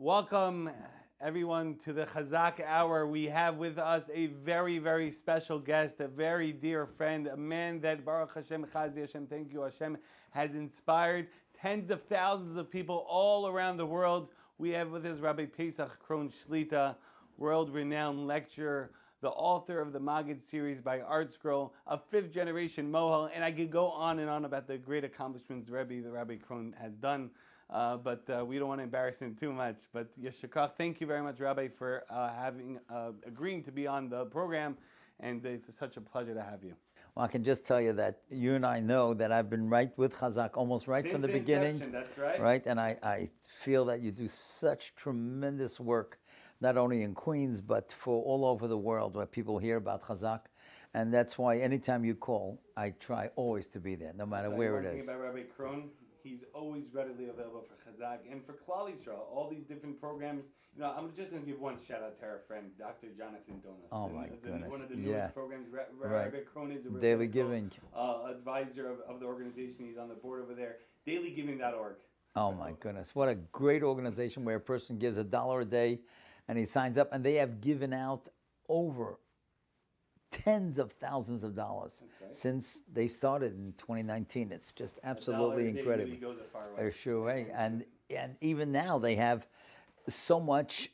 Welcome everyone to the Chazaq Hour. We have with us a very, very special guest, a very dear friend, a man that Baruch Hashem, Chazi Hashem, thank you Hashem, has inspired tens of thousands of people all around the world. We have with us Rabbi Paysach Krohn Shlita, world-renowned lecturer, the author of the Maggid series by Art Scroll, a fifth-generation Mohel, and I could go on and on about the great accomplishments the Rabbi Krohn has done. But we don't want to embarrass him too much. But Yeshakach, thank you very much, Rabbi, for agreeing to be on the program, and it's such a pleasure to have you. Well, I can just tell you that you and I know that I've been right with Chazaq almost right from the beginning. That's right. Right, and I feel that you do such tremendous work, not only in Queens, but for all over the world where people hear about Chazaq. And that's why anytime you call, I try always to be there, no matter where it is. One thing about Rabbi Krohn, he's always readily available for Chazaq and for Klal Yisrael. All these different programs. You know, I'm just going to give one shout out to our friend, Dr. Jonathan Donuth. Oh my goodness! One of the newest programs. Right. Rabbi Krohn is the Daily Giving advisor of the organization. He's on the board over there. DailyGiving.org. Oh my goodness! What a great organization where a person gives $1 a day, and he signs up, and they have given out over tens of thousands of dollars since they started in 2019. It's just absolutely incredible. Really goes a far way. Sure way. And even now they have so much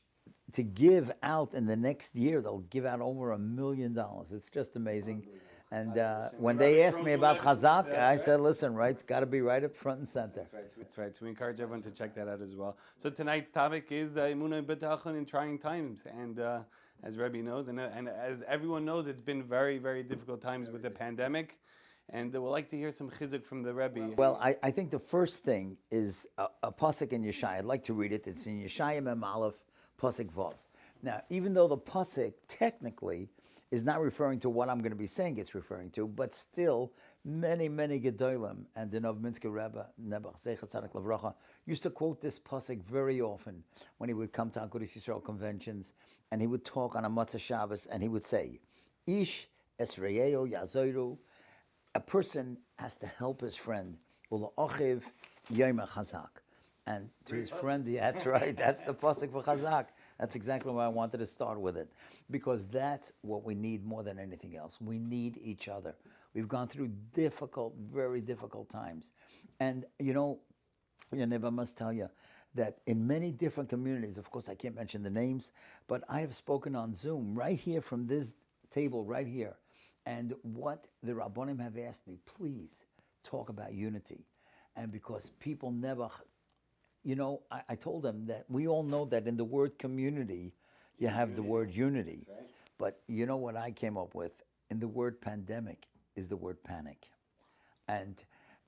to give out in the next year. They'll give out over $1 million. It's just amazing. And when they asked me about Chazaq, I said, listen, right, it's got to be right up front and center. That's right. So we encourage everyone to check that out as well. So tonight's topic is Emunah and Bitachon in trying times. And as Rebbe knows, and as everyone knows, it's been very, very difficult times with the pandemic. And we'd like to hear some chizuk from the Rebbe. Well, I think the first thing is a pasuk in Yeshaya. I'd like to read it. It's in Yeshaya Mem Aleph, pasuk Vav. Now, even though the pasuk technically is not referring to what I'm going to be saying it's referring to, but still, many, many Gedolim and the Novominsker Rebbe, Nebuch Zecher Tzaddik Levracha, used to quote this pasuk very often when he would come to Agudas Yisrael conventions, and he would talk on a Matzah Shabbos, and he would say, Ish esreyeo yazoiru, a person has to help his friend, Ula Ochiv Yoma Chazaq. And to his friend, that's right, that's the pasuk for Chazaq. That's exactly why I wanted to start with it, because that's what we need more than anything else. We need each other. We've gone through difficult, very difficult times. And, you know, Yaniv, I must tell you that in many different communities, of course I can't mention the names, but I have spoken on Zoom right here from this table right here. And what the Rabbonim have asked me, please talk about unity. And because people never... You know, I told them that we all know that in the word community, you have the word unity. Right. But you know what I came up with? In the word pandemic is the word panic. And,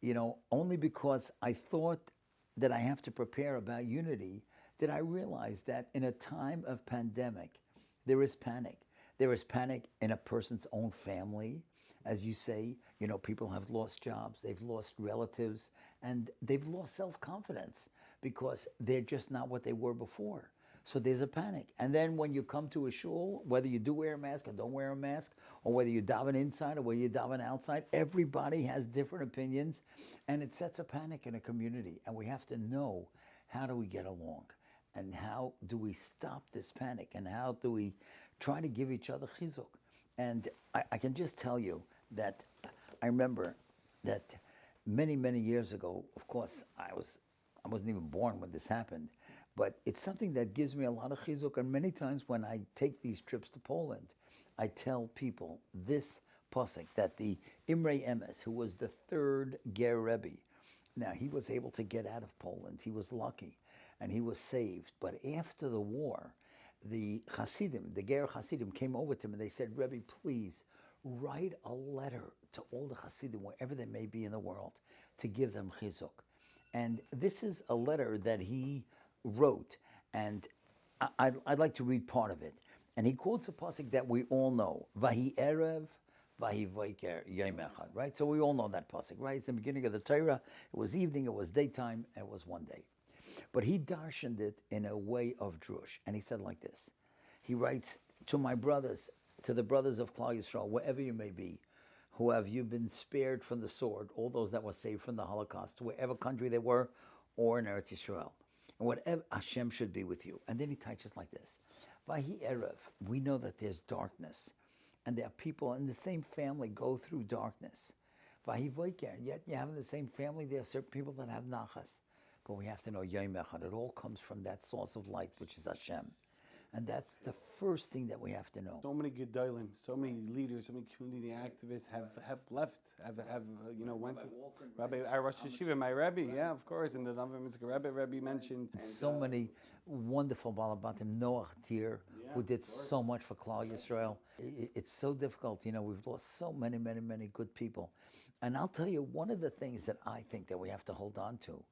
you know, only because I thought that I have to prepare about unity did I realize that in a time of pandemic, there is panic. There is panic in a person's own family. As you say, you know, people have lost jobs, they've lost relatives, and they've lost self-confidence, because they're just not what they were before. So there's a panic. And then when you come to a shul, whether you do wear a mask or don't wear a mask, or whether you daven inside or whether you daven outside, everybody has different opinions, and it sets a panic in a community. And we have to know, how do we get along? And how do we stop this panic? And how do we try to give each other chizuk? And I can just tell you that I remember that many, many years ago, of course, I wasn't even born when this happened, but it's something that gives me a lot of chizuk. And many times when I take these trips to Poland, I tell people this pasuk, that the Imre Emes, who was the third Ger Rebbe, now he was able to get out of Poland. He was lucky, and he was saved. But after the war, the Hasidim, the Ger Hasidim, came over to him and they said, Rebbe, please write a letter to all the Hasidim, wherever they may be in the world, to give them chizuk. And this is a letter that he wrote, and I'd like to read part of it. And he quotes a pasuk that we all know, Vahi Erev, Vahi Vaiker Yom Echad, right? So we all know that pasuk, right? It's the beginning of the Torah. It was evening, it was daytime, and it was one day. But he darshaned it in a way of drush, and he said like this. He writes, to my brothers, to the brothers of Klal Yisrael, wherever you may be, who have you been spared from the sword, all those that were saved from the Holocaust, wherever country they were, or in Eretz Yisrael. and whatever Hashem should be with you. And then he teaches like this. Vahi Erev, we know that there's darkness, and there are people in the same family go through darkness. Vahi Voiker, yet you have in the same family, there are certain people that have nachas. But we have to know Yom Echad. It all comes from that source of light, which is Hashem. And that's the first thing that we have to know. So many gedolim, so many leaders, so many community activists have left, went to Rabbi Rosh Yeshiva, my Rebbe, yeah, of course, and the Navim Rebbe mentioned. So many wonderful Balabatim, Noach Tir, who did so much for Klal Yisrael. It's so difficult, we've lost so many, many, many good people. And I'll tell you, one of the things that I think that we have to hold on to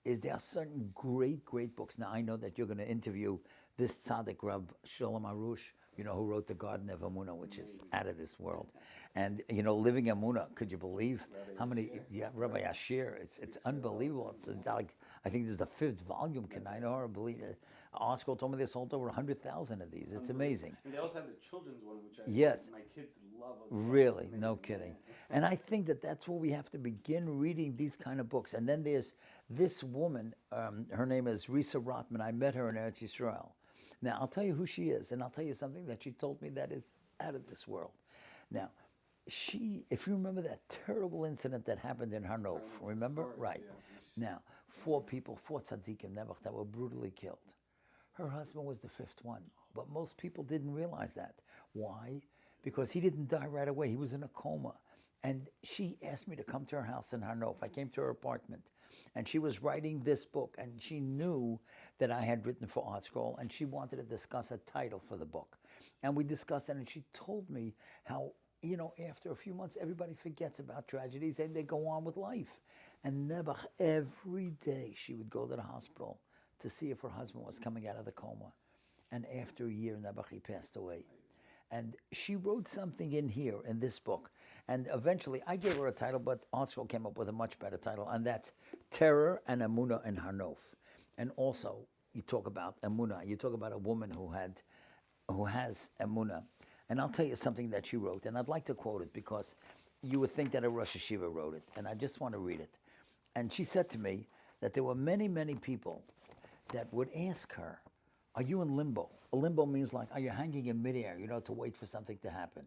is there are certain great, great books. Now, I know that you're going to interview this tzaddik, Rab Sholem Arush, who wrote The Garden of Emunah, which is out of this world. And, Living Emunah, could you believe how many, Rabbi Ashir, it's unbelievable. It's like, I think this is the 5th volume, can I know or believe it? Oscar told me they sold over 100,000 of these. It's amazing. And they also have the children's one, which my kids love. Really, no kidding. And I think that that's where we have to begin reading these kind of books. And then there's this woman, her name is Risa Rotman. I met her in Eretz Yisrael. Now, I'll tell you who she is, and I'll tell you something that she told me that is out of this world. Now, if you remember that terrible incident that happened in Hanof, remember? Course, right. Yeah. Now, 4 people, 4 tzaddikim nebuch that were brutally killed. Her husband was the 5th one, but most people didn't realize that. Why? Because he didn't die right away. He was in a coma. And she asked me to come to her house in Hanof. I came to her apartment, and she was writing this book, and she knew that I had written for Art Scroll, and she wanted to discuss a title for the book. And we discussed it, and she told me how, after a few months, everybody forgets about tragedies, and they go on with life. And Nebuch, every day, she would go to the hospital to see if her husband was coming out of the coma. And after a year, Nebuch, he passed away. And she wrote something in here, in this book. And eventually, I gave her a title, but Art Scroll came up with a much better title, and that's Terror and Emunah in Hanof. And also, you talk about Emunah. You talk about a woman who has Emunah. And I'll tell you something that she wrote, and I'd like to quote it because you would think that a Rosh Yeshiva wrote it, and I just want to read it. And she said to me that there were many, many people that would ask her, are you in limbo? A limbo means like, are you hanging in midair, to wait for something to happen?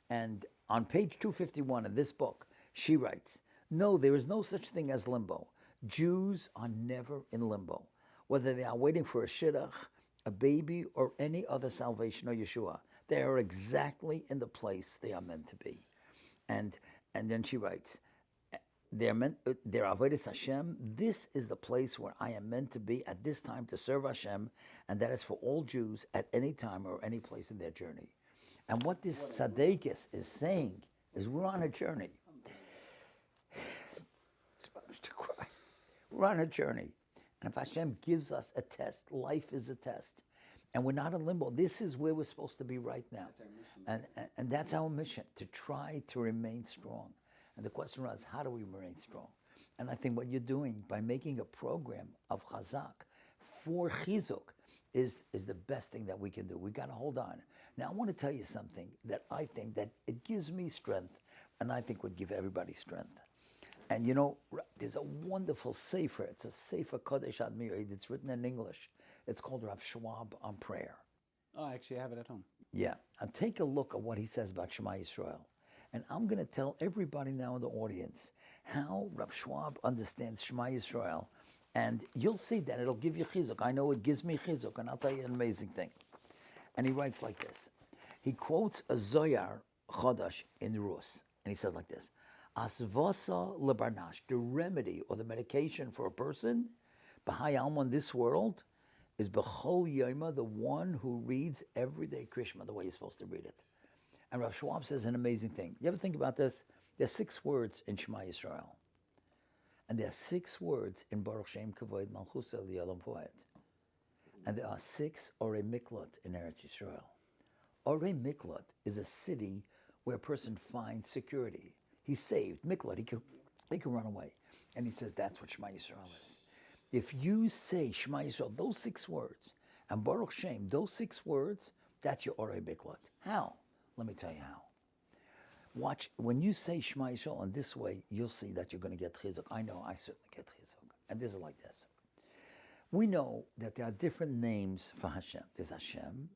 And on page 251 of this book, she writes, no, there is no such thing as limbo. Jews are never in limbo, whether they are waiting for a shidduch, a baby, or any other salvation or Yeshua. They are exactly in the place they are meant to be. And then she writes, they're Avodas Hashem. This is the place where I am meant to be at this time to serve Hashem, and that is for all Jews at any time or any place in their journey. And what this Tzaddikus is saying is we're on a journey. It's supposed to cry. We're on a journey. And if Hashem gives us a test, life is a test. And we're not in limbo. This is where we're supposed to be right now. And that's our mission, to try to remain strong. And the question was, how do we remain strong? And I think what you're doing by making a program of Chazaq for Chizuk is the best thing that we can do. We got to hold on. Now, I want to tell you something that I think that it gives me strength, and I think would give everybody strength. And there's a wonderful sefer. It's a sefer Kodesh Ad Mi'od. It's written in English. It's called Rav Schwab on prayer. Oh, I actually have it at home. Yeah. And take a look at what he says about Shema Yisrael. And I'm going to tell everybody now in the audience how Rav Schwab understands Shema Yisrael. And you'll see that it'll give you chizuk. I know it gives me chizuk, and I'll tell you an amazing thing. And he writes like this. He quotes a Zoyar Chodesh in Rus. And he says like this. Asvasa lebarnash, the remedy or the medication for a person, B'hai Alma in this world, is B'chol Yoma, the one who reads every day Krishma, the way you're supposed to read it. And Rav Schwab says an amazing thing. You ever think about this? There's 6 words in Shema Yisrael. And there are 6 words in Baruch Shem Kavod Malchus El Yolam Voed. And there are 6 Orei Miklot in Eretz Yisrael. Orei Miklot is a city where a person finds security. He's saved. Miklot, he can run away. And he says that's what Shema Yisrael is. If you say Shema Yisrael, those 6 words, and Baruch Shem, those 6 words, that's your Orei Miklot. How? Let me tell you how. Watch, when you say Shema Yisrael in this way, you'll see that you're going to get chizuk. I know, I certainly get chizuk. And this is like this. We know that there are different names for Hashem. There's Hashem,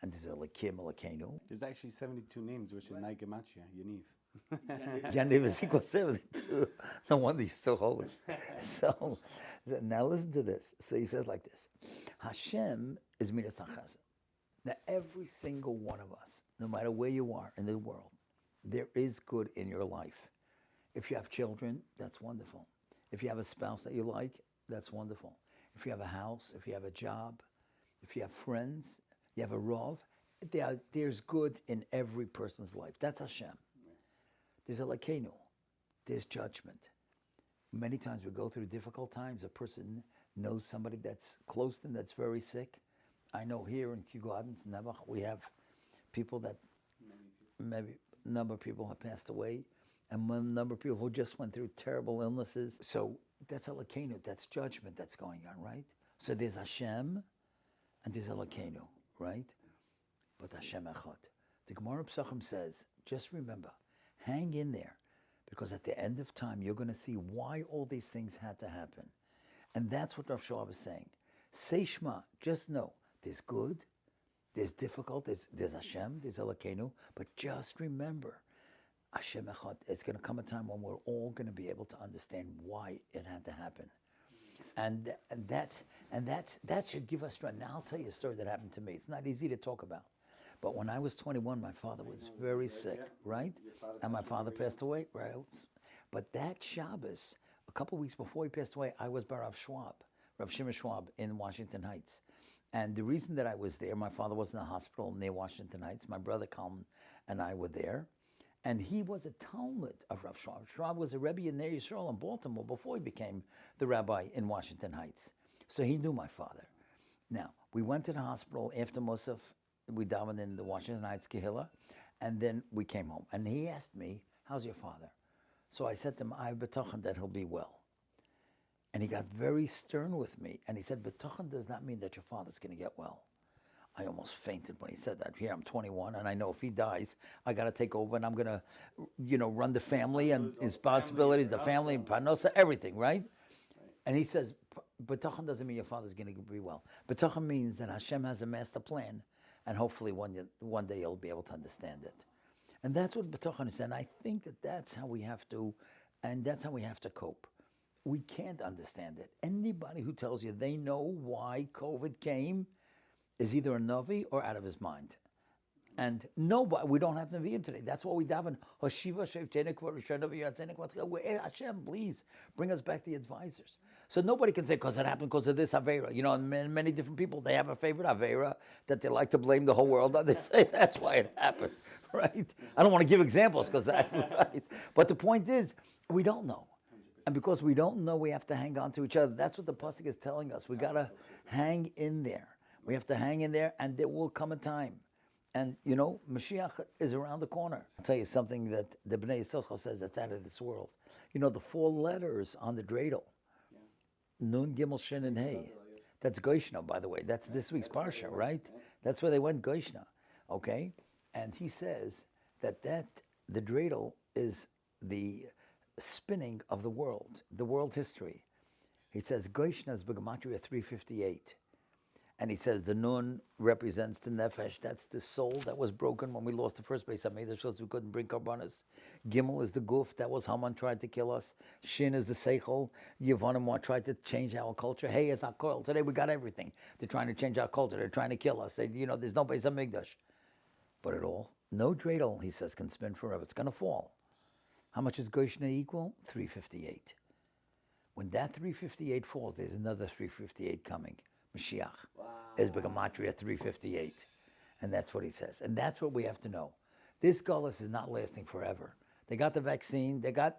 and there's Elokim, Elokeinu. There's actually 72 names, which is Nai Gematria, Yaniv. Yaniv is equal 72. No wonder you're so holy. So now listen to this. So he says like this. Hashem is Midas HaChesed. Now every single one of us, no matter where you are in the world, there is good in your life. If you have children, that's wonderful. If you have a spouse that you like, that's wonderful. If you have a house, if you have a job, if you have friends, you have a rov, there's good in every person's life. That's Hashem. There's Elokeinu. There's judgment. Many times we go through difficult times. A person knows somebody that's close to them that's very sick. I know here in Kew Gardens, Nebuch, we have people that, maybe a number of people have passed away, and a number of people who just went through terrible illnesses. So that's Elokeinu, that's judgment that's going on, right? So there's Hashem, and there's Elokeinu, right? But Hashem Echad. The Gemara Bitachon says, just remember, hang in there, because at the end of time, you're going to see why all these things had to happen. And that's what Rav Shua was saying. Say Shema, just know, there's good, there's difficult, there's Hashem, there's Elokeinu, but just remember, Hashem Echad, it's going to come a time when we're all going to be able to understand why it had to happen. And that should give us strength. Now I'll tell you a story that happened to me. It's not easy to talk about. But when I was 21, my father was very sick, right? And my father passed away, right? But that Shabbos, a couple of weeks before he passed away, I was by Rav Shimon Schwab in Washington Heights. And the reason that I was there, my father was in a hospital near Washington Heights. My brother Kalman and I were there. And he was a Talmud of Rav Schwab. Schwab was a Rebbe in Ner Yisrael in Baltimore before he became the rabbi in Washington Heights. So he knew my father. Now, we went to the hospital after Musaf. We davened in the Washington Heights Kehillah, and then we came home. And he asked me, how's your father? So I said to him, I have Bitachon that he'll be well. And he got very stern with me, and he said, Bitachon does not mean that your father's going to get well. I almost fainted when he said that. Here, I'm 21, and I know if he dies, I got to take over, and I'm going to, run the family and responsibilities, the family, Panosa, everything, right? And he says, Bitachon doesn't mean your father's going to be well. Bitachon means that Hashem has a master plan, and hopefully one day you'll be able to understand it. And that's what Bitachon is. And I think that that's how we have to, and that's how we have to cope. We can't understand it. Anybody who tells you they know why COVID came is either a Navi or out of his mind. And nobody, we don't have Naviim today. That's why we daven, Hashem, please, bring us back the advisors. So nobody can say, because it happened because of this Aveira. And many different people, they have a favorite Aveira that they like to blame the whole world on. They say that's why it happened, right? I don't want to give examples because that, right? But the point is, we don't know. And because we don't know, we have to hang on to each other. That's what the Pasuk is telling us. We got to hang in there. We have to hang in there, and there will come a time. And, Mashiach is around the corner. I'll tell you something that the Bnei Yisrael says that's out of this world. The 4 letters on the dreidel. Nun, Gimel, Shin, and Hey. That's Goishna, by the way. That's this week's Parsha, right? That's where they went, Goishna. Okay? And he says that the dreidel is the spinning of the world history. He says Goishna is B'gematria 358. And he says the Nun represents the Nefesh. That's the soul that was broken when we lost the first Beis HaMikdash because we couldn't bring Karbanos. Gimel is the Guf. That was Haman tried to kill us. Shin is the Seichel. Yevonim tried to change our culture. Hey, it's our coil. Today we got everything. They're trying to change our culture. They're trying to kill us. There's no Beis HaMikdash. But it all, no dreidel, he says, can spin forever. It's going to fall. How much is Goshna equal? 358. When that 358 falls, there's another 358 coming. Mashiach is B'gematria 358. And that's what he says. And that's what we have to know. This Gullus is not lasting forever. They got the vaccine. They got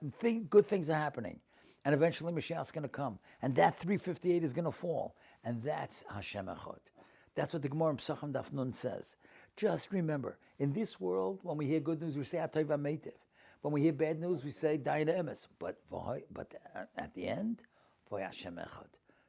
good things are happening. And eventually Mashiach's going to come. And that 358 is going to fall. And that's Hashem Echad. That's what the Gemara in Pesachim Daf Nun says. Just remember, in this world, when we hear good news, we say Atay V'Meitiv. When we hear bad news, we say Dayin Emes. But at the end, V'Hay Hashem Echad.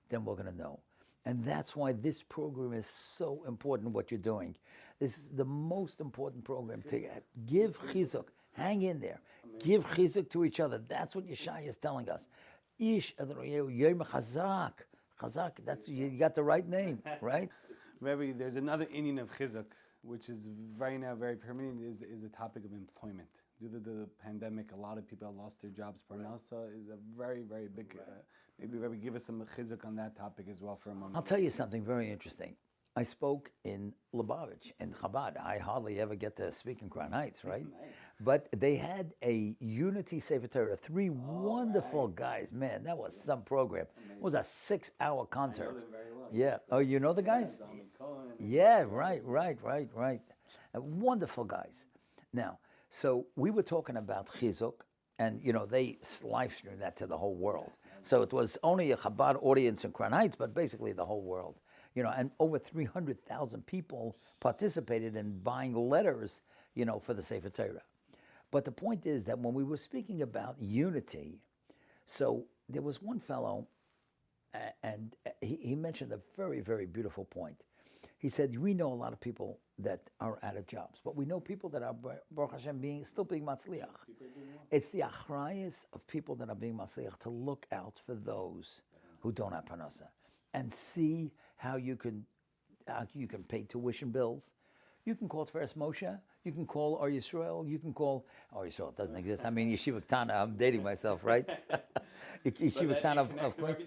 Then we're going to know. And that's why this program is so important, what you're doing. This is the most important program to give chizuk. Hang in there. Give chizuk to each other. That's what Yeshaya is telling us. Ish Chazaq. Chazaq, that's, you got the right name, right? Rebbe, there's another Indian of Chizuk, which is right now very permanent, is the topic of employment. Due to the pandemic, a lot of people have lost their jobs. Parnasa is a very, very big, maybe Rebbe, give us some Chizuk on that topic as well for a moment. I'll tell you something very interesting. I spoke in Lubavitch, in Chabad. I hardly ever get to speak in Crown Heights, right? Nice. But they had a Unity Sefer Torah, three wonderful guys. Man, that was some program. It was a 6-hour concert. I know them very well. Yeah. Oh, you know the guys? Yeah, right. Wonderful guys. Now, so we were talking about Chizuk, and they live streamed that to the whole world. So it was only a Chabad audience in Crown Heights, but basically the whole world. And over 300,000 people participated in buying letters, for the Sefer Torah. But the point is that when we were speaking about unity, so there was one fellow, and he mentioned a very, very beautiful point. He said, we know a lot of people that are out of jobs, but we know people that are, Baruch Hashem, still being matzliach. It's the achrayus of people that are being matzliach to look out for those who don't have parnasa and see how you can pay tuition bills. You can call Tveres Moshe. You can call Or Yisrael. You can call Or Yisrael. Doesn't exist. I mean Yeshiva Tana. I'm dating myself, right? Yeshiva Tana of Queens.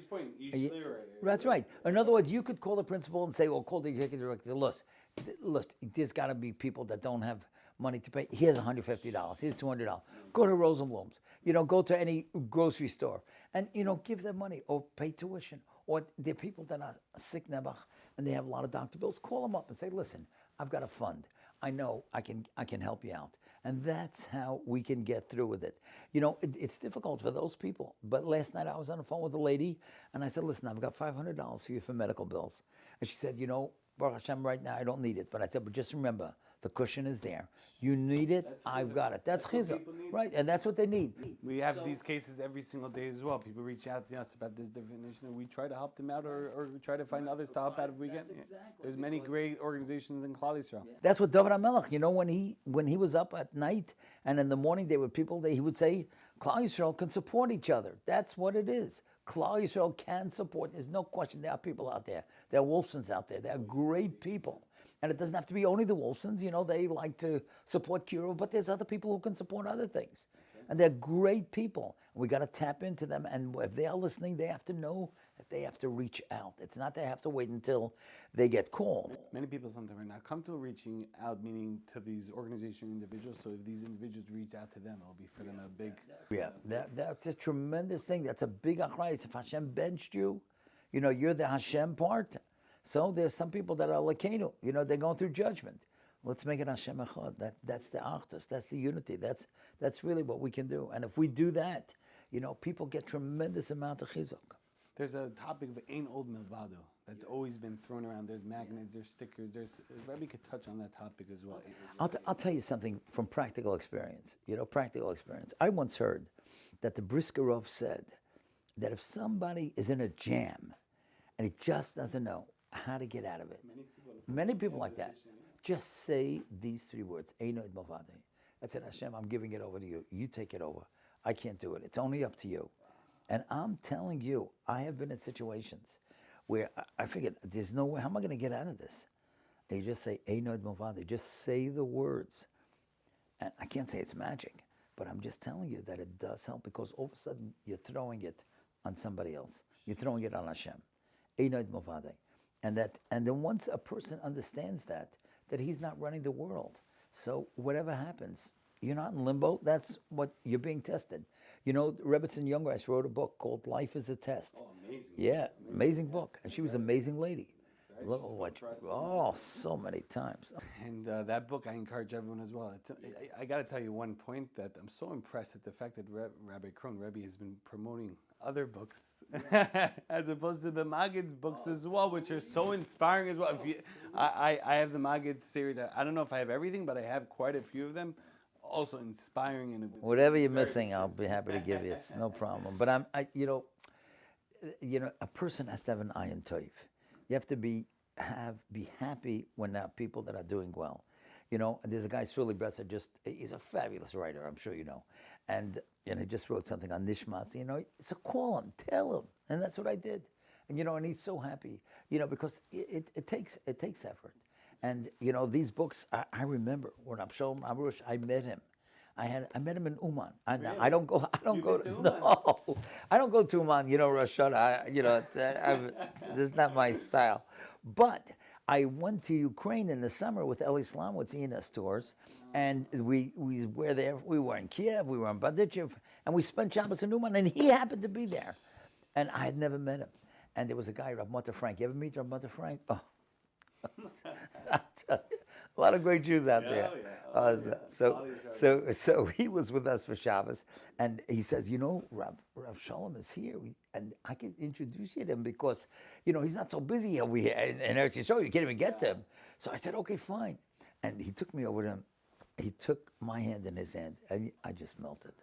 That's right. In other words, you could call the principal and say, "Well, call the executive director. Look, there's got to be people that don't have money to pay. Here's $150. Here's $200. Go to Rosenblum's. Go to any grocery store and give them money or pay tuition. Or there are people that are sick nebuch and they have a lot of doctor bills. Call them up and say, listen, I've got a fund. I know I can help you out. And that's how we can get through with it. It's difficult for those people. But last night I was on the phone with a lady and I said, listen, I've got $500 for you for medical bills. And she said, Baruch Hashem, right now I don't need it. But I said, but just remember, the cushion is there. You need it, I've got it. That's chizuk, right? And that's what they need. We have these cases every single day as well. People reach out to us about this definition, and we try to help them out, or try to find others to help out if we can. Exactly There's many great organizations in Klal Yisrael. That's what David HaMelech, when he was up at night and in the morning, there were people that he would say, Klal Yisrael can support each other. That's what it is. Klal Yisrael can support. There's no question. There are people out there. There are Wolfsons out there. There are great people. And it doesn't have to be only the Wolfsons. They like to support Kiro, but there's other people who can support other things. Right. And they're great people. We got to tap into them. And if they are listening, they have to know that they have to reach out. It's not they have to wait until they get called. Many people sometimes are not comfortable reaching out, meaning to these organization individuals. So if these individuals reach out to them, it'll be for them a big... Yeah, that's a tremendous thing. That's a big achrayus. If Hashem benched you, you're the Hashem part. So there's some people that are lekenu, they're going through judgment. Let's make it Hashem echad. That's the achdus. That's the unity. That's really what we can do. And if we do that, people get tremendous amount of chizuk. There's a topic of Ein Od Milvado that's always been thrown around. There's magnets, there's stickers. Rabbi could touch on that topic as well. I'll tell you something from practical experience. Practical experience. I once heard that the Briskerov said that if somebody is in a jam and he just doesn't know how to get out of it. Many people like that. Just say these 3 words. Ein Od Milvado. That's it, Hashem, I'm giving it over to you. You take it over. I can't do it. It's only up to you. And I'm telling you, I have been in situations where I figured, there's no way, how am I going to get out of this? And you just say, Ein Od Milvado. Just say the words. And I can't say it's magic, but I'm just telling you that it does help, because all of a sudden you're throwing it on somebody else. You're throwing it on Hashem. Ein Od Milvado. And then once a person understands that he's not running the world. So whatever happens, you're not in limbo. That's what you're being tested. Rebbetzin Youngreis wrote a book called Life is a Test. Oh, amazing. Yeah, amazing book. And she was an amazing lady. Right. So many times. And that book, I encourage everyone as well. I got to tell you one point that I'm so impressed at the fact that Rabbi Krohn, has been promoting other books as opposed to the Maggid's books as well, which are so inspiring as well. I have the Maggid series. I don't know if I have everything, but I have quite a few of them. Also inspiring. And whatever you're missing, I'll be happy to give you. It's no problem. But a person has to have an ayin toiv. You have to be happy when there are people that are doing well. There's a guy, Sruli Besser, he's a fabulous writer, I'm sure you know. And he just wrote something on Nishmas, so call him, tell him. And that's what I did. And and he's so happy, because it takes effort. And these books, I remember when I met him. I met him in Uman. Really? I don't go. No, I don't go to Uman. Rosh Hashanah. This is not my style. But I went to Ukraine in the summer with El Islam, with Ina's tours, and we were there. We were in Kiev. We were in Badichev, and we spent Shabbos in Uman. And he happened to be there, and I had never met him. And there was a guy, Rav Mata Frank. You ever meet Rav Mata Frank? Oh. I tell you, a lot of great Jews out there. So he was with us for Shabbos, and he says, Rav Shalom is here, and I can introduce you to him because, he's not so busy over here in Eretz Yisrael. You can't even get to him. So I said, okay, fine. And he took me over to him. He took my hand in his hand, and I just melted.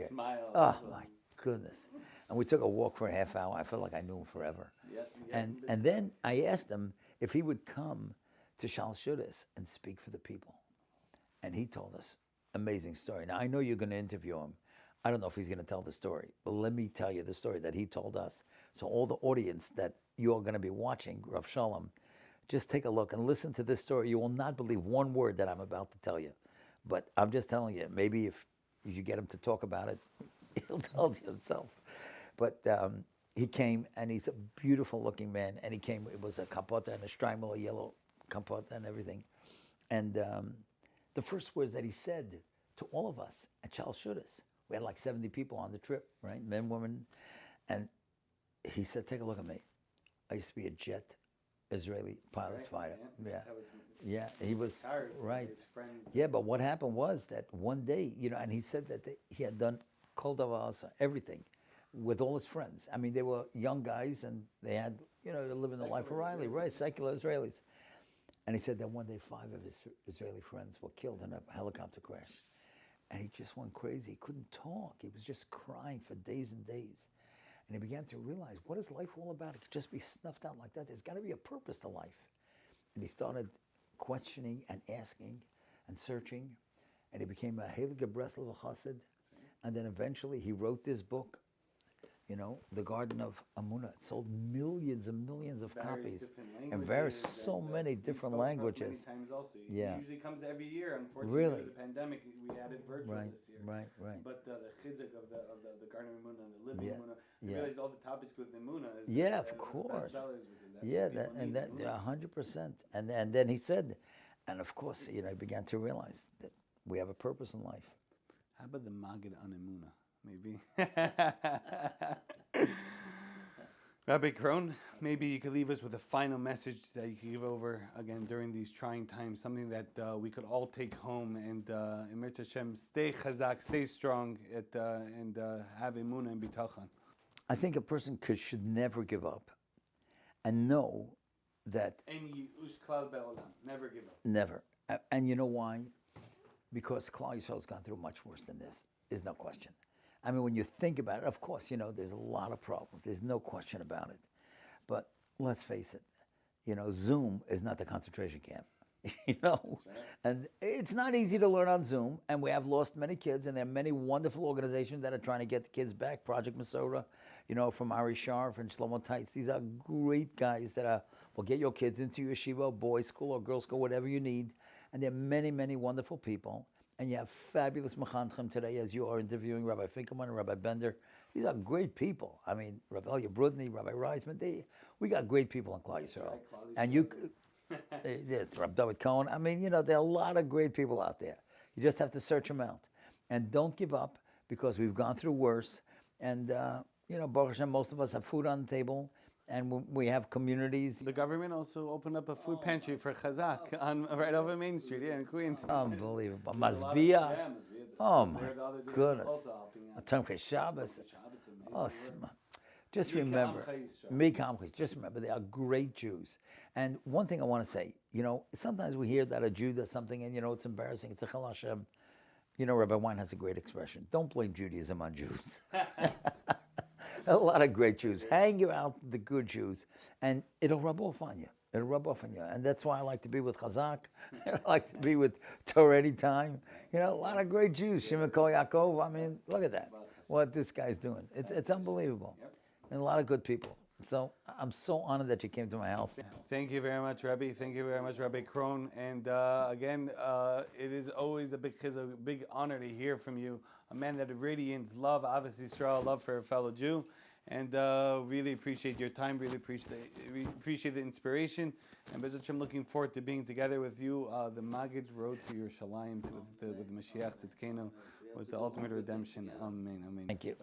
Smile. Oh my goodness. And we took a walk for a half hour. I felt like I knew him forever. And then I asked him if he would come to Shal Shudas and speak for the people. And he told us amazing story. Now, I know you're going to interview him. I don't know if he's going to tell the story, but let me tell you the story that he told us. So all the audience that you're going to be watching, Rav Shalom, just take a look and listen to this story. You will not believe one word that I'm about to tell you. But I'm just telling you, maybe if you get him to talk about it, he'll tell you himself. But he came, and he's a beautiful-looking man. And he came, it was a kapota and a streimel, a yellow kapota and everything. And the first words that he said to all of us at Shal Shudas, we had like 70 people on the trip, right? Men, women. And he said, take a look at me. I used to be a jet Israeli pilot fighter. Yeah, he was, right. His friends. Yeah, but what happened was that one day, and he said that he had done kol davar, everything, with all his friends. I mean, they were young guys, and they had, they're living the life of Riley, right? Secular Israelis. And he said that one day 5 of his Israeli friends were killed in a helicopter crash. And he just went crazy. He couldn't talk. He was just crying for days and days. And he began to realize, what is life all about? It could just be snuffed out like that. There's got to be a purpose to life. And he started questioning and asking and searching. And he became a Heilige Breslov Chassid. And then eventually he wrote this book, The Garden of Emunah. It sold millions and millions of copies. And so many different languages. Many times also. Yeah. It usually comes every year. Unfortunately, Really? with the pandemic, we added virtual this year. Right. But the Chazaq of the Garden of Emunah and the Living Emunah, I realized all the topics with Emunah is of course. That's And that 100%. And then he said, and of course, he began to realize that we have a purpose in life. How about the Magid on Emunah? Maybe. Rabbi Krohn, maybe you could leave us with a final message that you could give over again during these trying times, something that we could all take home and Emir Hashem, stay Chazaq, stay strong, and have Emunah and Bitachon. I think a person should never give up and know that... Never give up. Never. And you know why? Because Klal Yisrael's gone through much worse than this. There's no question. I mean, when you think about it, of course, there's a lot of problems. There's no question about it. But let's face it, Zoom is not the concentration camp. That's right. And it's not easy to learn on Zoom. And we have lost many kids, and there are many wonderful organizations that are trying to get the kids back. Project Masora, from Ari Sharf and Shlomo Teitz. These are great guys that will get your kids into yeshiva, boys' school or girls' school, whatever you need. And there are many, many wonderful people. And you have fabulous mechanchim today, as you are interviewing Rabbi Finkelman and Rabbi Bender. These are great people. I mean, Rabbi Elia Brudny, Rabbi Reisman, we got great people in Klal Yisrael. And it's Rabbi David Cohen. I mean, there are a lot of great people out there. You just have to search them out. And don't give up, because we've gone through worse. And, Baruch Hashem, most of us have food on the table. And we have communities. The government also opened up a food pantry for Chazaq right over Main Street, in Queens. Unbelievable. Mazbia. Oh my goodness. Tomchei Shabbos. Oh, just remember, just remember, they are great Jews. And one thing I want to say, sometimes we hear that a Jew does something and, it's embarrassing. It's a Chal Hashem. Rabbi Wein has a great expression. Don't blame Judaism on Jews. A lot of great Jews. Hang out the good Jews, and it'll rub off on you. And that's why I like to be with Chazaq. I like to be with Torah anytime. A lot of great Jews. Shimon Kol Yaakov. I mean, look at that. What this guy's doing. It's unbelievable. and a lot of good people. So I'm so honored that you came to my house. Thank you very much, Rabbi. Thank you very much, Rabbi Krohn. And again, it is always a big honor to hear from you, a man that radiates love, Avos Yisrael, love for a fellow Jew. And really appreciate your time, really appreciate the inspiration. And Bezrat Hashem, looking forward to being together with you, the Magid road to Yerushalayim, with Mashiach Tzidkenu, with the ultimate redemption. Amen, amen. Thank you.